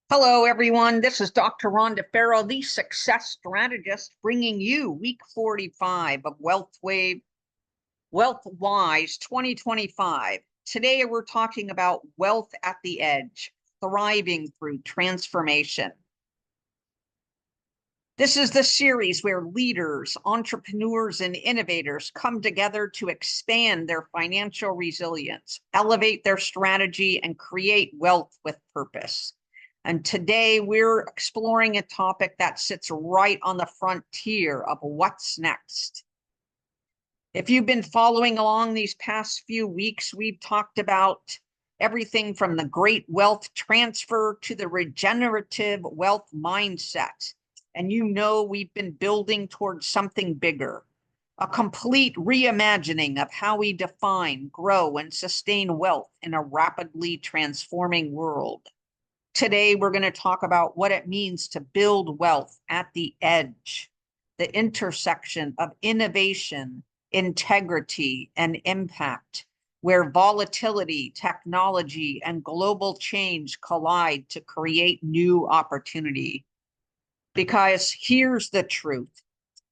Hello, everyone. This is Dr. Rhonda Farrow, the success strategist, bringing you week 45 of Wealth Wise 2025. Today, we're talking about wealth at the edge, thriving through transformation. This is the series where leaders, entrepreneurs, and innovators come together to expand their financial resilience, elevate their strategy, and create wealth with purpose. And today we're exploring a topic that sits right on the frontier of what's next. If you've been following along these past few weeks, we've talked about everything from the great wealth transfer to the regenerative wealth mindset. And we've been building towards something bigger, a complete reimagining of how we define, grow, and sustain wealth in a rapidly transforming world. Today, we're going to talk about what it means to build wealth at the edge, the intersection of innovation, integrity, and impact, where volatility, technology, and global change collide to create new opportunity. Because here's the truth.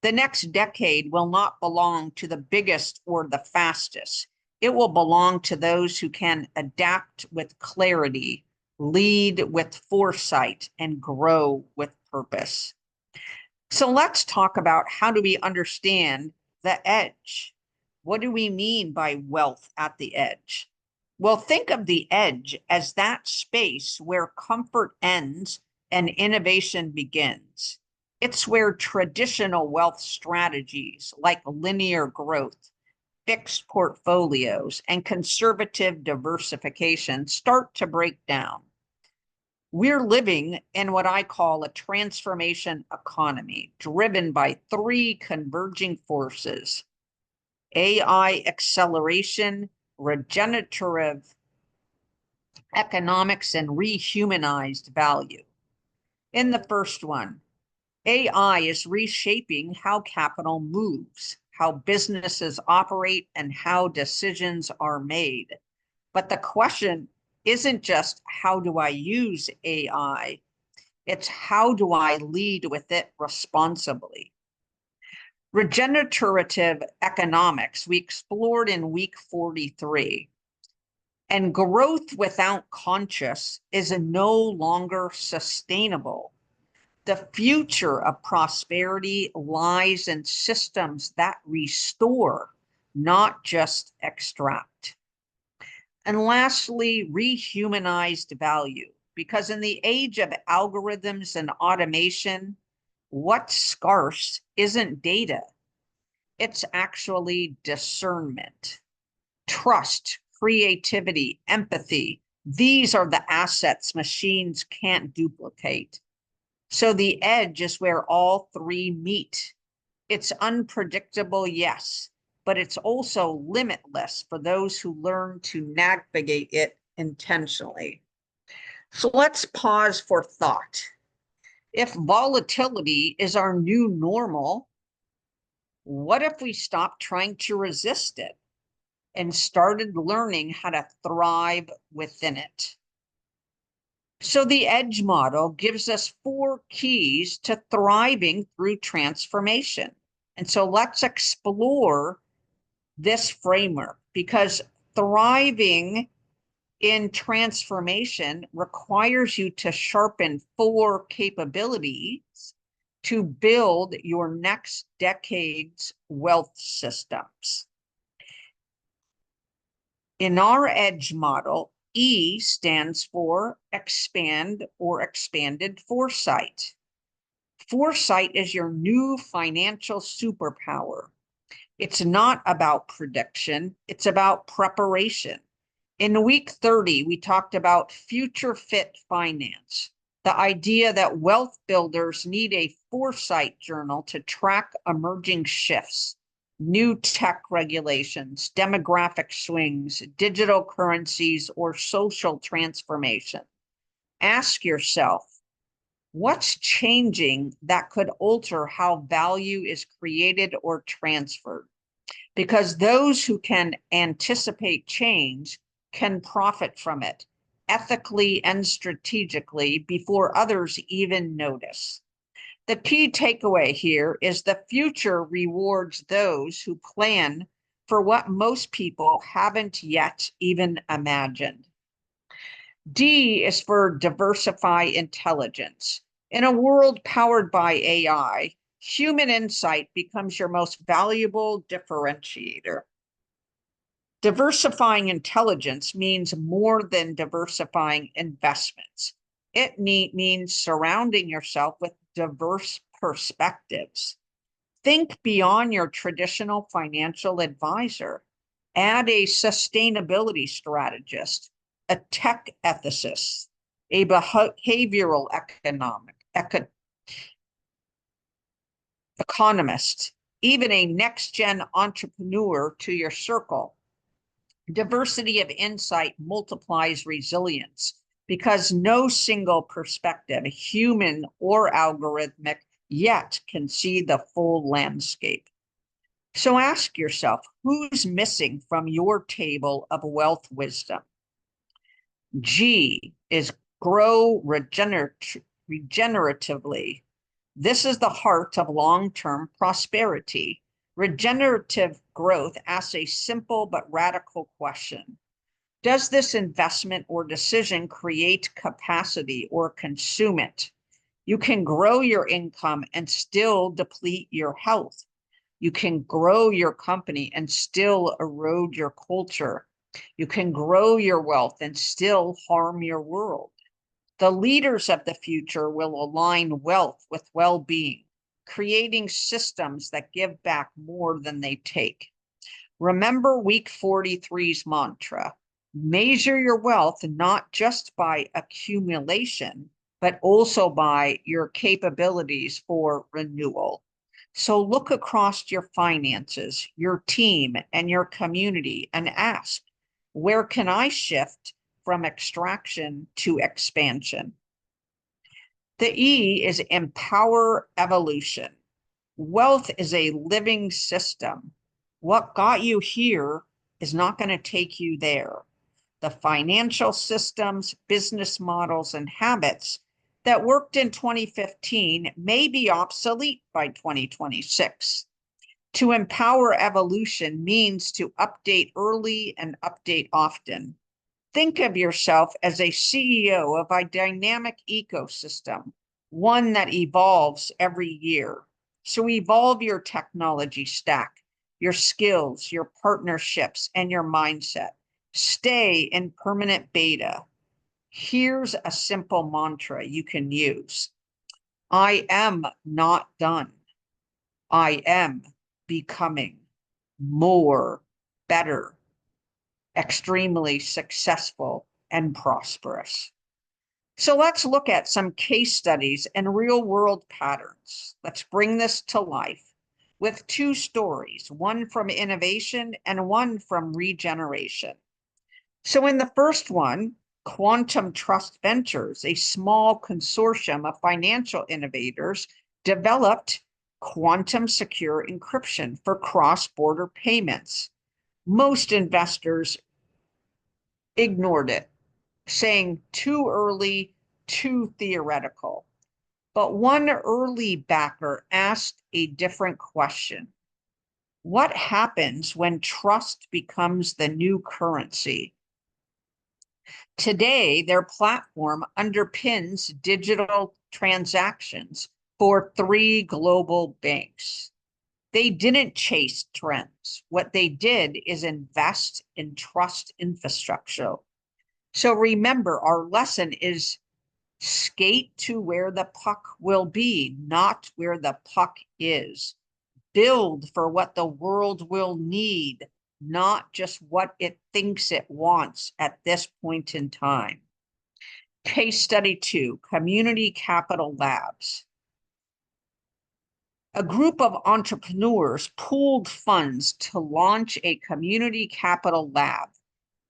The next decade will not belong to the biggest or the fastest. It will belong to those who can adapt with clarity, lead with foresight, and grow with purpose. So let's talk about how do we understand the edge? What do we mean by wealth at the edge? Well, think of the edge as that space where comfort ends and innovation begins. It's where traditional wealth strategies like linear growth, fixed portfolios, and conservative diversification start to break down. We're living in what I call a transformation economy driven by three converging forces: AI acceleration, regenerative economics, and rehumanized value. In the first one, AI is reshaping how capital moves, how businesses operate, and how decisions are made. But the question isn't just how do I use AI, it's how do I lead with it responsibly. Regenerative economics, we explored in week 43. And growth without conscience is no longer sustainable. The future of prosperity lies in systems that restore, not just extract. And lastly, rehumanized value, because in the age of algorithms and automation, what's scarce isn't data, it's actually discernment, trust, creativity, empathy. These are the assets machines can't duplicate. So the edge is where all three meet. It's unpredictable, yes, but it's also limitless for those who learn to navigate it intentionally. So let's pause for thought. If volatility is our new normal, what if we stopped trying to resist it and started learning how to thrive within it? So the EDGE model gives us 4 keys to thriving through transformation. And so let's explore this framework, because thriving in transformation requires you to sharpen 4 capabilities to build your next decade's wealth systems. In our EDGE model, E stands for expand or expanded foresight. Foresight is your new financial superpower. It's not about prediction, it's about preparation. In week 30, we talked about future fit finance, the idea that wealth builders need a foresight journal to track emerging shifts, new tech regulations, demographic swings, digital currencies, or social transformation. Ask yourself, what's changing that could alter how value is created or transferred? Because those who can anticipate change can profit from it, ethically and strategically before others even notice. The key takeaway here is the future rewards those who plan for what most people haven't yet even imagined. D is for diversify intelligence. In a world powered by AI, human insight becomes your most valuable differentiator. Diversifying intelligence means more than diversifying investments. It means surrounding yourself with diverse perspectives. Think beyond your traditional financial advisor. Add a sustainability strategist, a tech ethicist, a behavioral economist, even a next-gen entrepreneur to your circle. Diversity of insight multiplies resilience because no single perspective, human or algorithmic, yet can see the full landscape. So ask yourself, who's missing from your table of wealth wisdom? G is grow regeneratively. This is the heart of long-term prosperity. Regenerative growth asks a simple but radical question. Does this investment or decision create capacity or consume it? You can grow your income and still deplete your health. You can grow your company and still erode your culture. You can grow your wealth and still harm your world. The leaders of the future will align wealth with well-being, creating systems that give back more than they take. Remember week 43's mantra: measure your wealth not just by accumulation, but also by your capabilities for renewal. So look across your finances, your team, and your community and ask, where can I shift from extraction to expansion? The E is empower evolution. Wealth is a living system. What got you here is not going to take you there. The financial systems, business models, and habits that worked in 2015 may be obsolete by 2026. To empower evolution means to update early and update often. Think of yourself as a CEO of a dynamic ecosystem, one that evolves every year. So evolve your technology stack, your skills, your partnerships, and your mindset. Stay in permanent beta. Here's a simple mantra you can use. I am not done. I am becoming more, better, extremely successful, and prosperous. So let's look at some case studies and real-world patterns. Let's bring this to life with two stories, one from innovation and one from regeneration. So in the first one, Quantum Trust Ventures, a small consortium of financial innovators, developed quantum secure encryption for cross-border payments. Most investors ignored it, saying too early, too theoretical. But one early backer asked a different question. What happens when trust becomes the new currency? Today, their platform underpins digital transactions for 3 global banks. They didn't chase trends. What they did is invest in trust infrastructure. So remember, our lesson is skate to where the puck will be, not where the puck is. Build for what the world will need, not just what it thinks it wants at this point in time. Case study 2, Community Capital Labs. A group of entrepreneurs pooled funds to launch a community capital lab,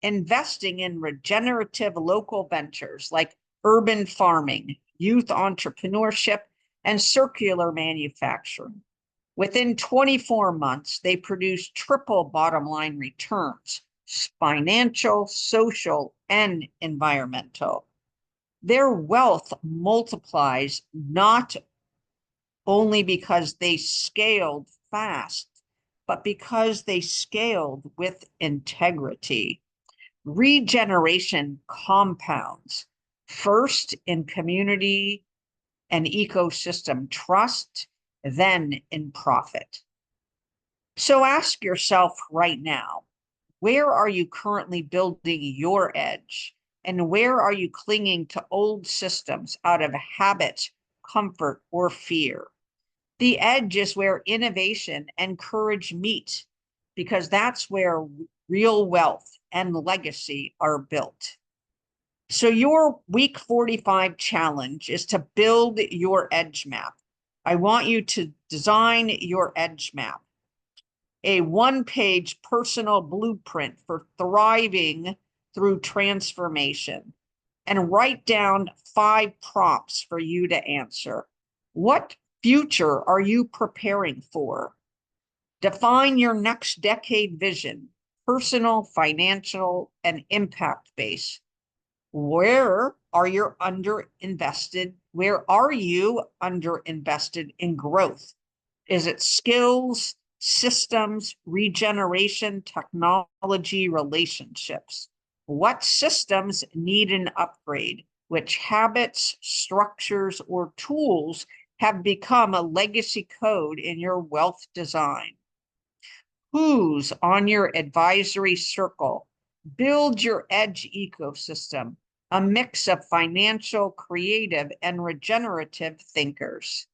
investing in regenerative local ventures like urban farming, youth entrepreneurship, and circular manufacturing. Within 24 months, they produced triple bottom line returns, financial, social, and environmental. Their wealth multiplies not only because they scaled fast, but because they scaled with integrity. Regeneration compounds, first in community and ecosystem trust, then in profit. So ask yourself right now, where are you currently building your edge? And where are you clinging to old systems out of habit, comfort, or fear? The edge is where innovation and courage meet, because that's where real wealth and legacy are built. So your week 45 challenge is to build your edge map. I want you to design your edge map, a one-page personal blueprint for thriving through transformation, and write down 5 prompts for you to answer. What future are you preparing for? Define your next decade vision, personal, financial, and impact-based. Where are you underinvested? Where are you underinvested in growth? Is it skills, systems, regeneration, technology, relationships? What systems need an upgrade? Which habits, structures, or tools have become a legacy code in your wealth design? Who's on your advisory circle? Build your edge ecosystem, a mix of financial, creative, and regenerative thinkers.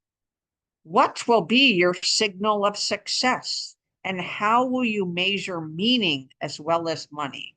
What will be your signal of success? And how will you measure meaning as well as money?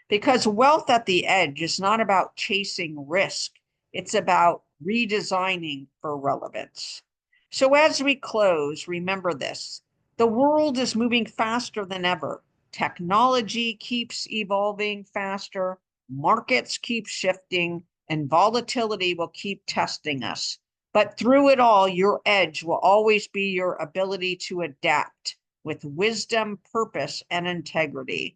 Because wealth at the edge is not about chasing risk. It's about redesigning for relevance. So as we close, remember this. The world is moving faster than ever. Technology keeps evolving faster. Markets keep shifting, and volatility will keep testing us. But through it all, your edge will always be your ability to adapt with wisdom, purpose, and integrity.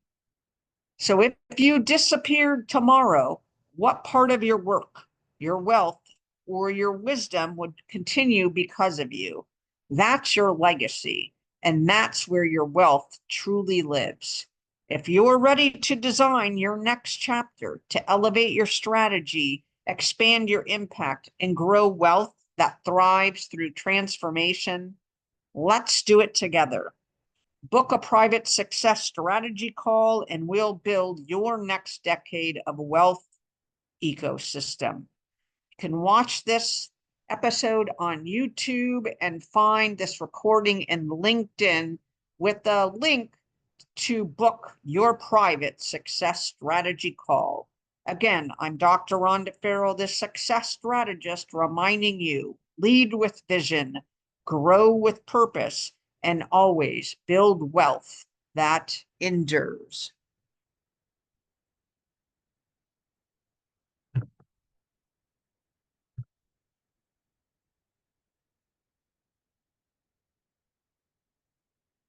So if you disappeared tomorrow, what part of your work, your wealth, or your wisdom would continue because of you? That's your legacy, and that's where your wealth truly lives. If you're ready to design your next chapter, to elevate your strategy, expand your impact, and grow wealth that thrives through transformation, let's do it together. Book a private success strategy call, and we'll build your next decade of wealth ecosystem. You can watch this episode on YouTube and find this recording in LinkedIn with the link to book your private success strategy call. Again, I'm Dr. Rhonda Farrell, the success strategist, reminding you, lead with vision, grow with purpose, and always build wealth that endures.